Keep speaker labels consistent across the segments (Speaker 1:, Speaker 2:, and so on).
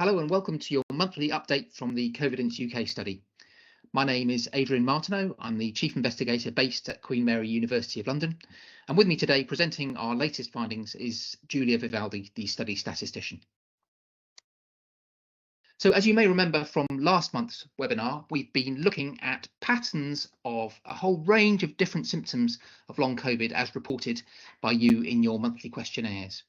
Speaker 1: Hello and welcome to your monthly update from the COVIDENCE UK study. My name is Adrian Martineau. I'm the Chief Investigator based at Queen Mary University of London. And with me today presenting our latest findings is Giulia Vivaldi, the study statistician. So as you may remember from last month's webinar, we've been looking at patterns of a whole range of different symptoms of long COVID as reported by you in your monthly questionnaires.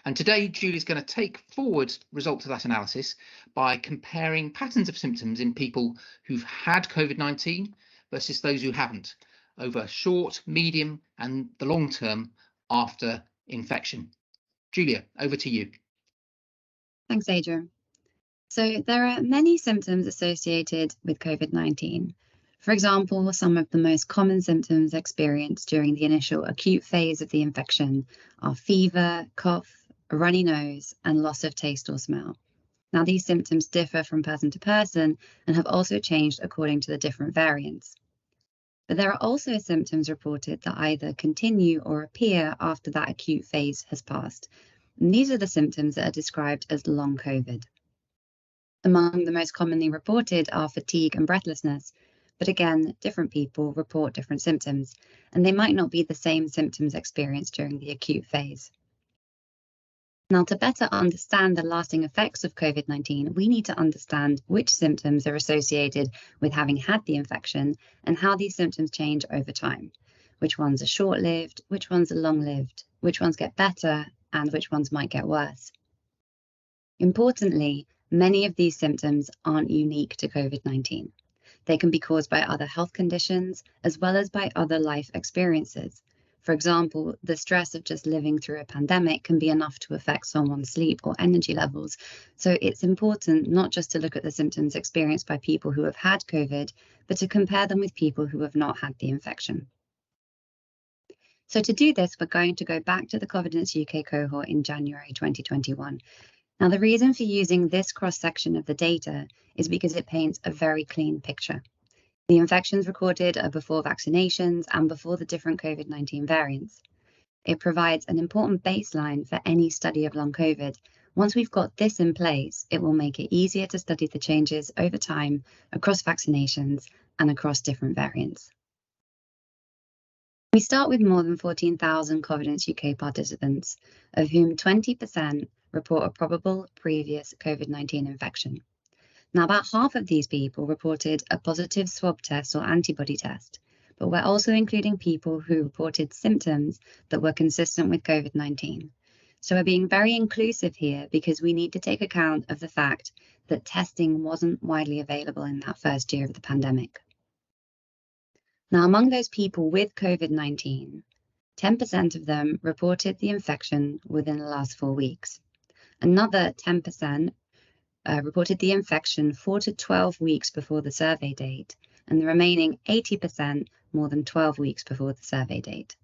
Speaker 1: And today, Giulia is going to take forward results of that analysis by comparing patterns of symptoms in people who've had COVID-19 versus those who haven't over short, medium and the long term after infection. Giulia, over to you.
Speaker 2: Thanks, Adrian. So there are many symptoms associated with COVID-19. For example, some of the most common symptoms experienced during the initial acute phase of the infection are fever, cough, a runny nose, and loss of taste or smell. Now, these symptoms differ from person to person and have also changed according to the different variants. But there are also symptoms reported that either continue or appear after that acute phase has passed. And these are the symptoms that are described as long COVID. Among the most commonly reported are fatigue and breathlessness, but again, different people report different symptoms, and they might not be the same symptoms experienced during the acute phase. Now, to better understand the lasting effects of COVID-19, we need to understand which symptoms are associated with having had the infection and how these symptoms change over time. Which ones are short-lived, which ones are long-lived, which ones get better, and which ones might get worse. Importantly, many of these symptoms aren't unique to COVID-19. They can be caused by other health conditions as well as by other life experiences. For example, the stress of just living through a pandemic can be enough to affect someone's sleep or energy levels. So it's important not just to look at the symptoms experienced by people who have had COVID, but to compare them with people who have not had the infection. So to do this, we're going to go back to the COVIDENCE UK cohort in January 2021. Now, the reason for using this cross-section of the data is because it paints a very clean picture. The infections recorded are before vaccinations and before the different COVID-19 variants. It provides an important baseline for any study of long COVID. Once we've got this in place, it will make it easier to study the changes over time across vaccinations and across different variants. We start with more than 14,000 COVIDENCE UK participants, of whom 20% report a probable previous COVID-19 infection. Now, about half of these people reported a positive swab test or antibody test, but we're also including people who reported symptoms that were consistent with COVID-19. So we're being very inclusive here because we need to take account of the fact that testing wasn't widely available in that first year of the pandemic. Now, among those people with COVID-19, 10% of them reported the infection within the last 4 weeks. Another 10% reported the infection 4 to 12 weeks before the survey date, and the remaining 80% more than 12 weeks before the survey date.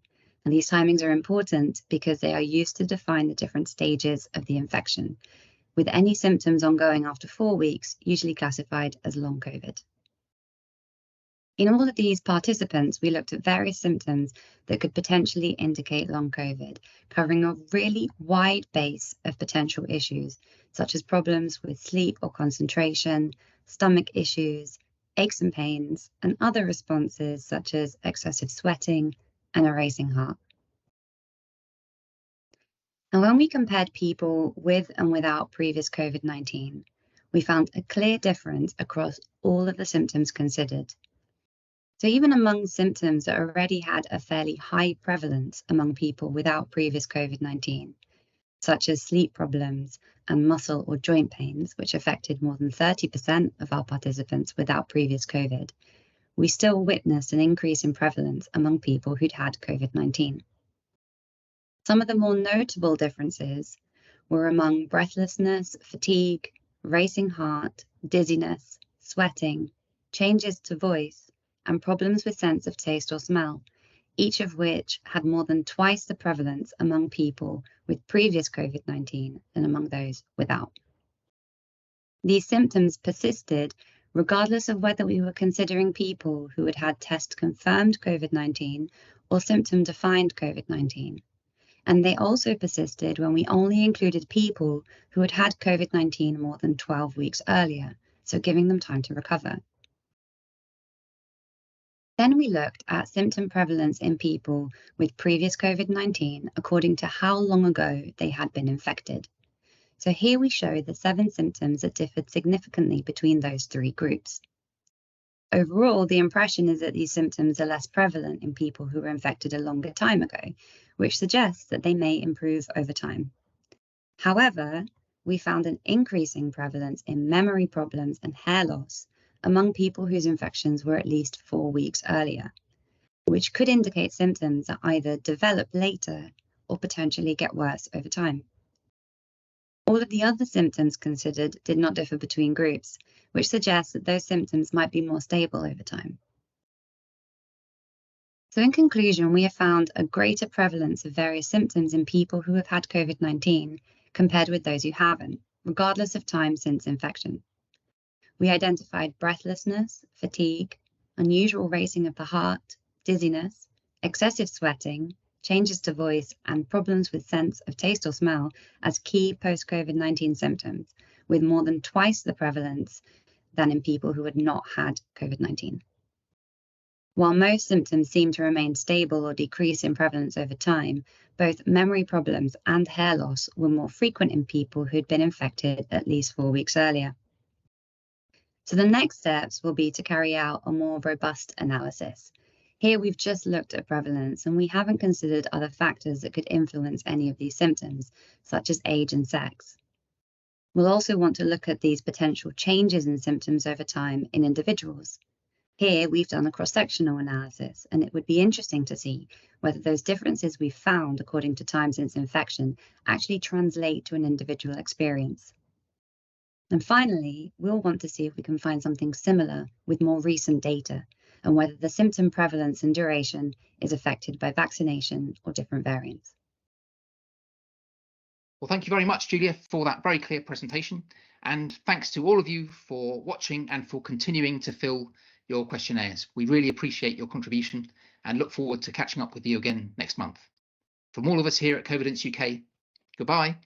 Speaker 2: And these timings are important because they are used to define the different stages of the infection, with any symptoms ongoing after 4 weeks usually classified as long COVID. In all of these participants, we looked at various symptoms that could potentially indicate long COVID, covering a really wide base of potential issues, such as problems with sleep or concentration, stomach issues, aches and pains, and other responses such as excessive sweating and a racing heart. And when we compared people with and without previous COVID-19, we found a clear difference across all of the symptoms considered. So even among symptoms that already had a fairly high prevalence among people without previous COVID-19, such as sleep problems and muscle or joint pains, which affected more than 30% of our participants without previous COVID, we still witnessed an increase in prevalence among people who'd had COVID-19. Some of the more notable differences were among breathlessness, fatigue, racing heart, dizziness, sweating, changes to voice, and problems with sense of taste or smell, each of which had more than twice the prevalence among people with previous COVID-19 than among those without. These symptoms persisted regardless of whether we were considering people who had had test-confirmed COVID-19 or symptom-defined COVID-19. And they also persisted when we only included people who had had COVID-19 more than 12 weeks earlier, so giving them time to recover. Then we looked at symptom prevalence in people with previous COVID-19 according to how long ago they had been infected. So here we show the 7 symptoms that differed significantly between those 3 groups. Overall, the impression is that these symptoms are less prevalent in people who were infected a longer time ago, which suggests that they may improve over time. However, we found an increasing prevalence in memory problems and hair loss among people whose infections were at least 4 weeks earlier, which could indicate symptoms that either develop later or potentially get worse over time. All of the other symptoms considered did not differ between groups, which suggests that those symptoms might be more stable over time. So in conclusion, we have found a greater prevalence of various symptoms in people who have had COVID-19 compared with those who haven't, regardless of time since infection. We identified breathlessness, fatigue, unusual racing of the heart, dizziness, excessive sweating, changes to voice, and problems with sense of taste or smell as key post-COVID-19 symptoms, with more than twice the prevalence than in people who had not had COVID-19. While most symptoms seem to remain stable or decrease in prevalence over time, both memory problems and hair loss were more frequent in people who had been infected at least 4 weeks earlier. So the next steps will be to carry out a more robust analysis. Here we've just looked at prevalence and we haven't considered other factors that could influence any of these symptoms, such as age and sex. We'll also want to look at these potential changes in symptoms over time in individuals. Here we've done a cross-sectional analysis, and it would be interesting to see whether those differences we've found according to time since infection actually translate to an individual experience. And finally, we'll want to see if we can find something similar with more recent data, and whether the symptom prevalence and duration is affected by vaccination or different variants.
Speaker 1: Well, thank you very much, Giulia, for that very clear presentation. And thanks to all of you for watching and for continuing to fill your questionnaires. We really appreciate your contribution and look forward to catching up with you again next month. From all of us here at COVIDENCE UK, goodbye.